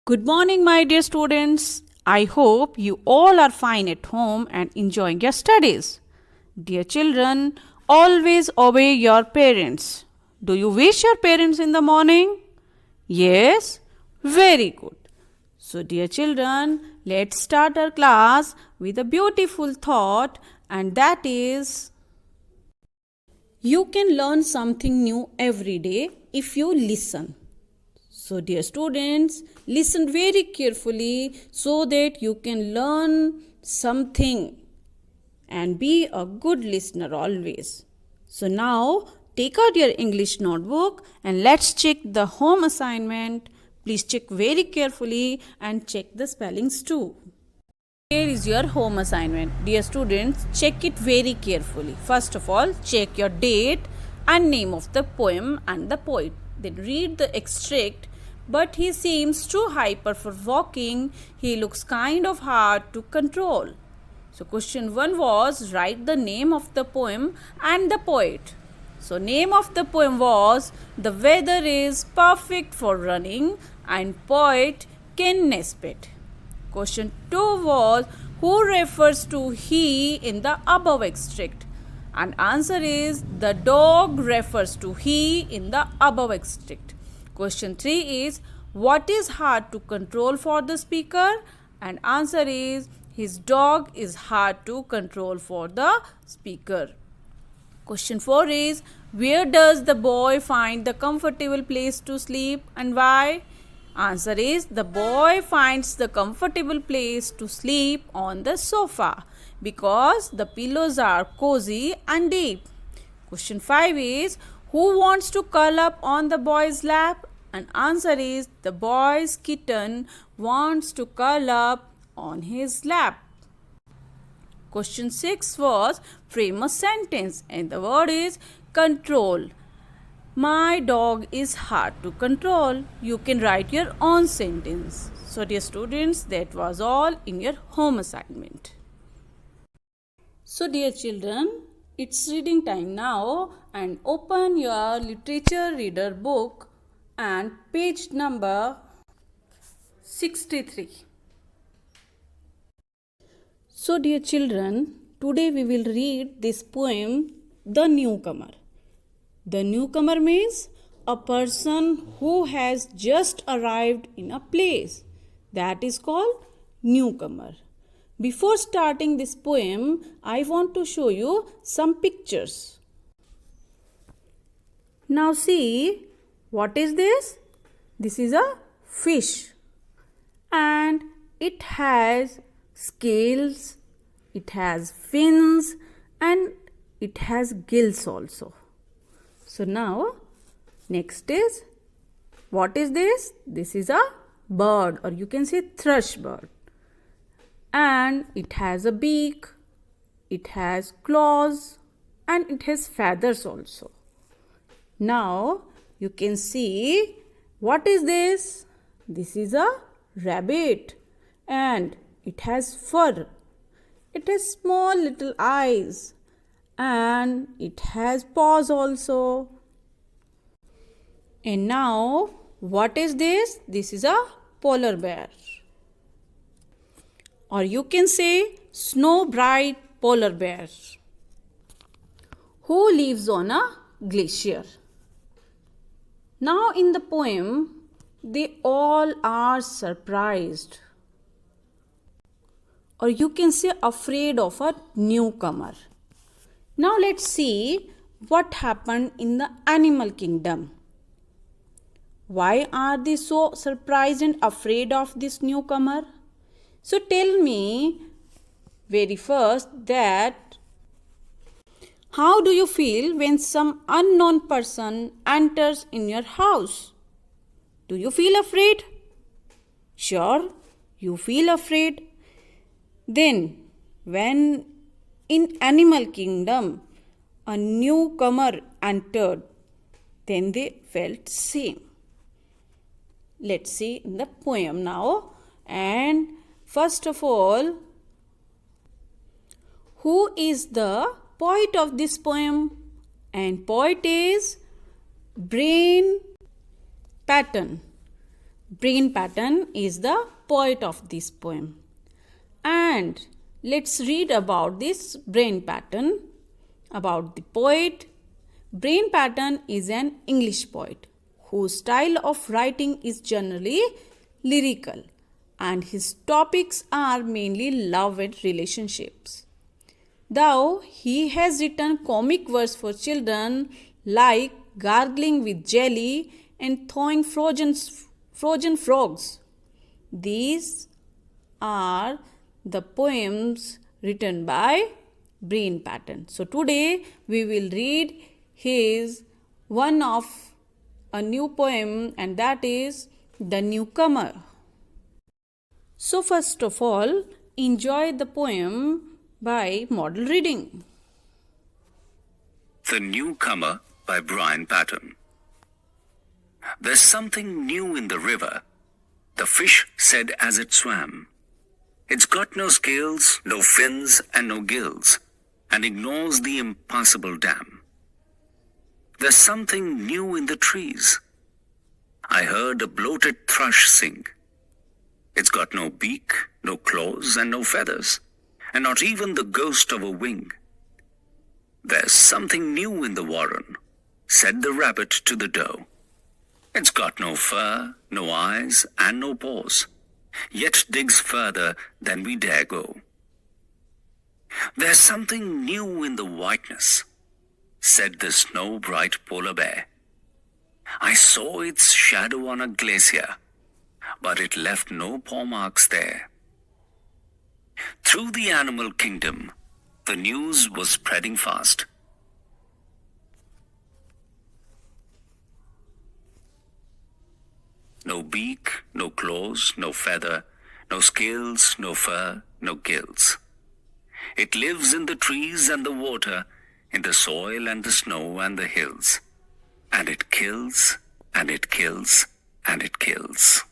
Good morning, my dear students. I hope you all are fine at home and enjoying your studies. Dear children, always obey your parents. Do you wish your parents in the morning? Yes? Very good. So, dear children, let's start our class with a beautiful thought, and that is you can learn something new every day if you listen. So, dear students, listen very carefully so that you can learn something and be a good listener always. So, now take out your English notebook and let's check the home assignment. Please check very carefully and check the spellings too. Here is your home assignment. Dear students, check it very carefully. First of all, check your date and name of the poem and the poet. Then read the extract. But he seems too hyper for walking. He looks kind of hard to control. So question 1 was write the name of the poem and the poet. So name of the poem was The Weather is Perfect for Running and poet Ken Nesbitt. Question 2 was who refers to he in the above extract? And answer is the dog refers to he in the above extract. Question 3 is what is hard to control for the speaker? And answer is his dog is hard to control for the speaker. Question 4 is where does the boy find the comfortable place to sleep and why? Answer is the boy finds the comfortable place to sleep on the sofa because the pillows are cozy and deep. Question 5 is who wants to curl up on the boy's lap? And answer is the boy's kitten wants to curl up on his lap. Question 6 was frame a sentence and the word is control. My dog is hard to control. You can write your own sentence. So dear students, that was all in your home assignment. So dear children, it's reading time now and open your literature reader book and page number 63. So dear children, today we will read this poem The Newcomer. The newcomer means a person who has just arrived in a place. That is called newcomer. Before starting this poem, I want to show you some pictures. Now see, what is this? This is a fish and it has scales, it has fins and it has gills also. So now next is what is this? This is a bird or you can say thrush bird. And it has a beak, it has claws and it has feathers also. Now you can see what is this? This is a rabbit and it has fur. It has small little eyes and it has paws also. And now what is this? This is a polar bear. Or you can say snow bright polar bear who lives on a glacier. Now in the poem, they all are surprised. Or you can say afraid of a newcomer. Now let's see what happened in the animal kingdom. Why are they so surprised and afraid of this newcomer? So tell me very first that how do you feel when some unknown person enters in your house? Do you feel afraid? Sure, you feel afraid. Then, when in animal kingdom a newcomer entered, then they felt same. Let's see in the poem now. And first of all, who is the poet of this poem? And poet is Brian Patten. Brain Pattern is the poet of this poem. And let's read about this Brain Pattern. About the poet. Brain Pattern is an English poet whose style of writing is generally lyrical and his topics are mainly love and relationships. Though he has written comic verse for children like gargling with jelly and thawing frozen frogs. These are the poems written by Brain Pattern. So today we will read his one of a new poem, and that is The Newcomer. So first of all, enjoy the poem by model reading. The Newcomer by Brain Pattern. There's something new in the river, the fish said as it swam. It's got no scales, no fins, and no gills, and ignores the impassable dam. There's something new in the trees. I heard a bloated thrush sing. It's got no beak, no claws, and no feathers, and not even the ghost of a wing. There's something new in the warren, said the rabbit to the doe. It's got no fur, no eyes, and no paws, yet digs further than we dare go. There's something new in the whiteness, said the snow-bright polar bear. I saw its shadow on a glacier, but it left no paw marks there. Through the animal kingdom, the news was spreading fast. No beak, no claws, no feather, no scales, no fur, no gills. It lives in the trees and the water, in the soil and the snow and the hills. And it kills, and it kills, and it kills.